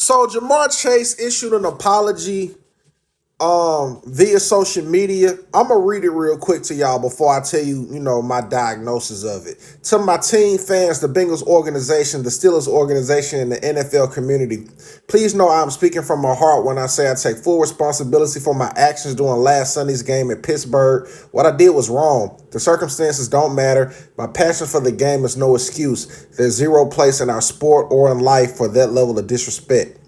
So Jamar Chase issued an apology via social media. I'm gonna read it real quick to y'all before I tell you, my diagnosis of it. To my team fans, the Bengals organization, the Steelers organization, and the NFL community, please know I'm speaking from my heart when I say I take full responsibility for my actions during last Sunday's game in Pittsburgh. What I did was wrong. The circumstances don't matter. My passion for the game is no excuse. There's zero place in our sport or in life for that level of disrespect.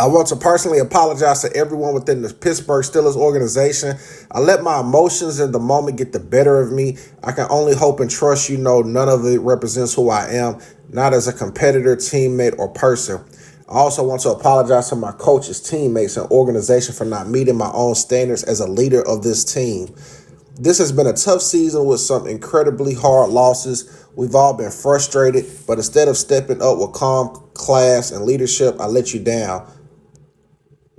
I want to personally apologize to everyone within the Pittsburgh Steelers organization. I let my emotions in the moment get the better of me. I can only hope and trust none of it represents who I am, not as a competitor, teammate, or person. I also want to apologize to my coaches, teammates, and organization for not meeting my own standards as a leader of this team. This has been a tough season with some incredibly hard losses. We've all been frustrated, but instead of stepping up with calm, class, and leadership, I let you down.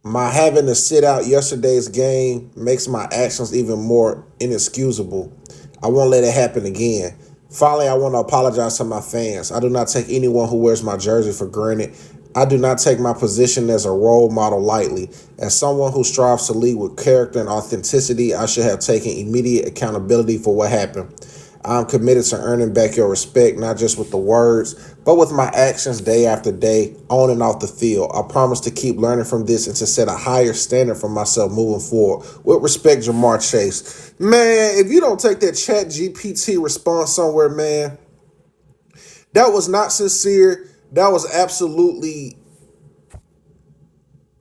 My having to sit out yesterday's game makes my actions even more inexcusable. I won't let it happen again. Finally, I want to apologize to my fans. I do not take anyone who wears my jersey for granted. I do not take my position as a role model lightly. As someone who strives to lead with character and authenticity, I should have taken immediate accountability for what happened. I'm committed to earning back your respect, not just with the words, but with my actions day after day, on and off the field. I promise to keep learning from this and to set a higher standard for myself moving forward. With respect, Jamar Chase. Man, if you don't take that ChatGPT response somewhere, man, that was not sincere. That was absolutely,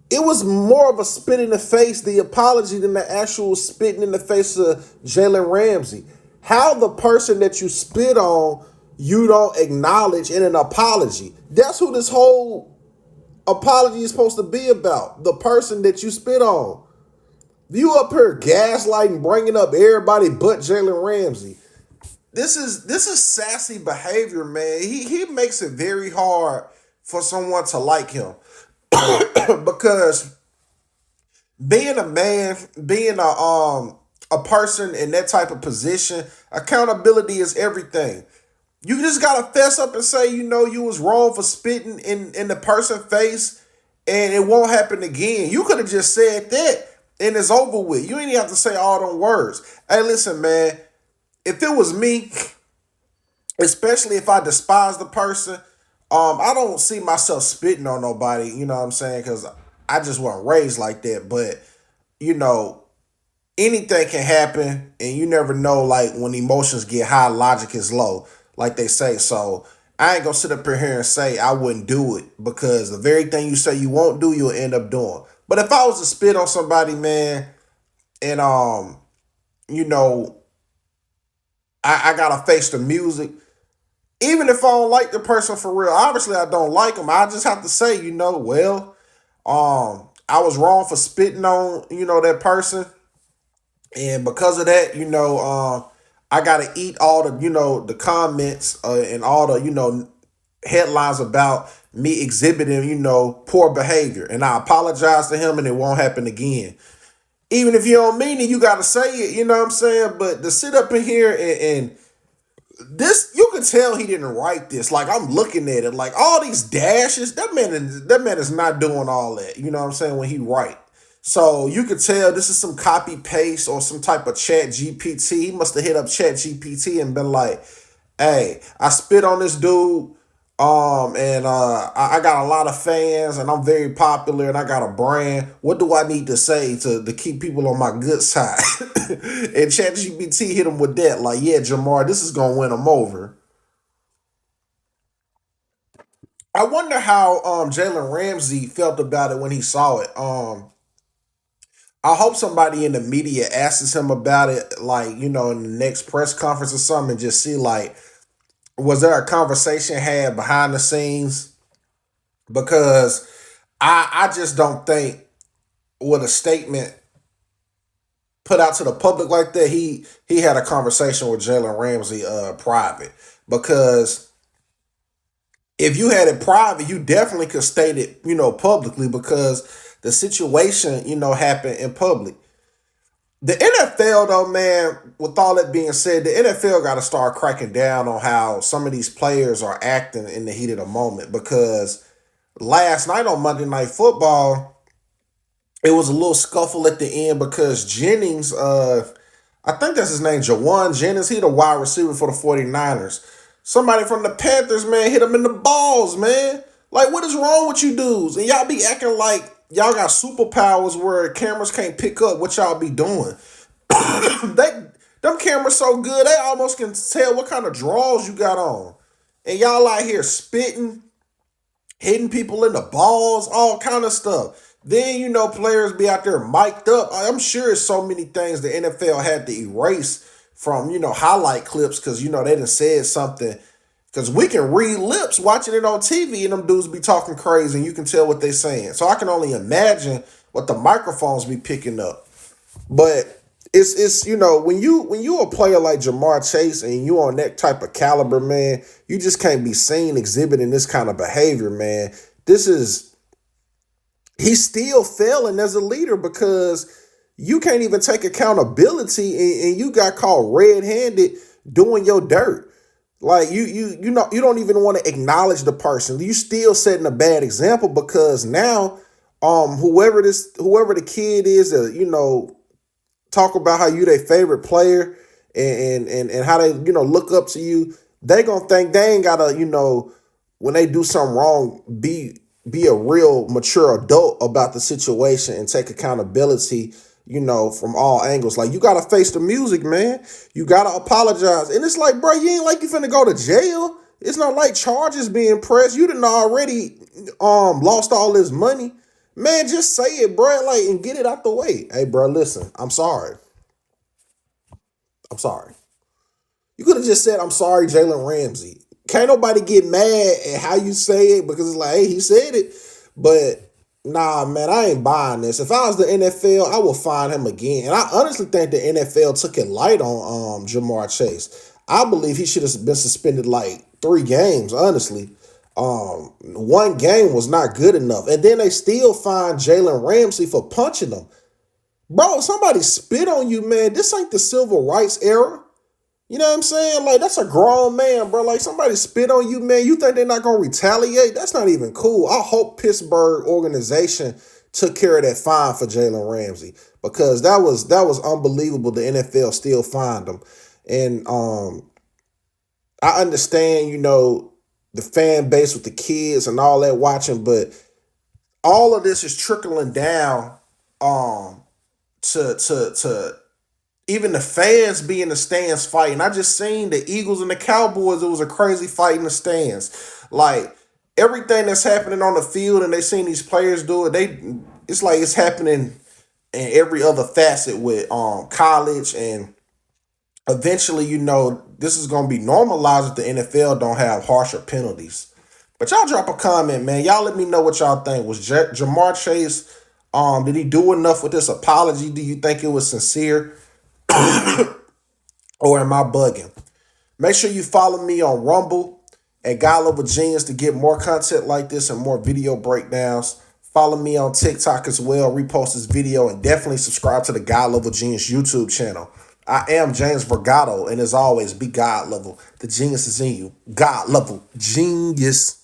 it was more of a spit in the face, the apology, than the actual spitting in the face of Jalen Ramsey. How the person that you spit on, you don't acknowledge in an apology. That's who this whole apology is supposed to be about. The person that you spit on. You up here gaslighting, bringing up everybody but Jalen Ramsey. This is sassy behavior, man. He makes it very hard for someone to like him because being a man, being a person in that type of position, accountability is everything. You just gotta fess up and say, you was wrong for spitting in the person's face, and it won't happen again. You could have just said that, and it's over with. You ain't even have to say all them words. Hey, listen, man. If it was me, especially if I despise the person, I don't see myself spitting on nobody. You know what I'm saying? Because I just wasn't raised like that. But you know, anything can happen, and you never know. Like when emotions get high, logic is low, like they say. So I ain't gonna sit up here and say I wouldn't do it because the very thing you say you won't do, you'll end up doing. But if I was to spit on somebody, man, and you know, I gotta face the music. Even if I don't like the person for real, obviously I don't like them. I just have to say, well, I was wrong for spitting on, that person. And because of that, I gotta eat all the, the comments and all the, headlines about me exhibiting, poor behavior. And I apologize to him and it won't happen again. Even if you don't mean it, you gotta say it, you know what I'm saying? But to sit up in here and this, you can tell he didn't write this. Like I'm looking at it, like all these dashes. That man is not doing all that. You know what I'm saying when he write. So you could tell this is some copy paste or some type of Chat GPT. He must have hit up Chat GPT and been like, "Hey, I spit on this dude. And I got a lot of fans, and I'm very popular, and I got a brand. What do I need to say to keep people on my good side?" And ChatGPT hit him with that, like, "Yeah, Jamar, this is gonna win him over." I wonder how Jalen Ramsey felt about it when he saw it. I hope somebody in the media asks him about it, like in the next press conference or something, and just see like, was there a conversation had behind the scenes? Because I just don't think with a statement put out to the public like that, he had a conversation with Jalen Ramsey private. Because if you had it private, you definitely could state it, publicly because the situation, happened in public. The NFL though, man, with all that being said, the NFL got to start cracking down on how some of these players are acting in the heat of the moment because last night on Monday Night Football, it was a little scuffle at the end because Jennings, I think that's his name, Jawan Jennings, he the wide receiver for the 49ers. Somebody from the Panthers, man, hit him in the balls, man. Like, what is wrong with you dudes? And y'all be acting like y'all got superpowers where cameras can't pick up what y'all be doing. they Them cameras so good, they almost can tell what kind of draws you got on. And y'all out here spitting, hitting people in the balls, all kind of stuff. Then players be out there mic'd up. I'm sure it's so many things the NFL had to erase from highlight clips because they done said something. Because we can read lips watching it on TV and them dudes be talking crazy and you can tell what they saying. So I can only imagine what the microphones be picking up. But it's when you a player like Jamar Chase and you on that type of caliber, man, you just can't be seen exhibiting this kind of behavior, man. He's still failing as a leader because you can't even take accountability and you got caught red-handed doing your dirt. Like you don't even want to acknowledge the person. You still setting a bad example because now whoever the kid is that talk about how you their favorite player and how they look up to you, they gonna think they ain't gotta when they do something wrong be a real mature adult about the situation and take accountability from all angles. Like, you gotta face the music, man. You gotta apologize. And it's like, bro, you ain't like you finna go to jail. It's not like charges being pressed. You done already lost all this money. Man, just say it, bro, like, and get it out the way. Hey, bro, listen, I'm sorry. I'm sorry. You could have just said, I'm sorry, Jalen Ramsey. Can't nobody get mad at how you say it because it's like, hey, he said it. But nah, man, I ain't buying this. If I was the NFL, I would fine him again. And I honestly think the NFL took it light on Jamar Chase. I believe he should have been suspended like 3 games, honestly. 1 game was not good enough. And then they still fined Jalen Ramsey for punching him. Bro, somebody spit on you, man. This ain't the civil rights era. You know what I'm saying? Like, that's a grown man, bro. Like, somebody spit on you, man. You think they're not going to retaliate? That's not even cool. I hope Pittsburgh organization took care of that fine for Jalen Ramsey because that was unbelievable. The NFL still fined him. And I understand, the fan base with the kids and all that watching, but all of this is trickling down to even the fans be in the stands fighting. I just seen the Eagles and the Cowboys. It was a crazy fight in the stands. Like, everything that's happening on the field and they seen these players do it, it's like it's happening in every other facet with college, and eventually, this is gonna be normalized if the NFL don't have harsher penalties. But y'all drop a comment, man. Y'all let me know what y'all think. Was Jamar Chase, did he do enough with this apology? Do you think it was sincere? Or am I bugging? Make sure you follow me on Rumble at God Level Genius to get more content like this and more video breakdowns. Follow me on TikTok as well. Repost this video and definitely subscribe to the God Level Genius YouTube channel. I am James Vergato, and as always, be God level. The genius is in you. God level genius.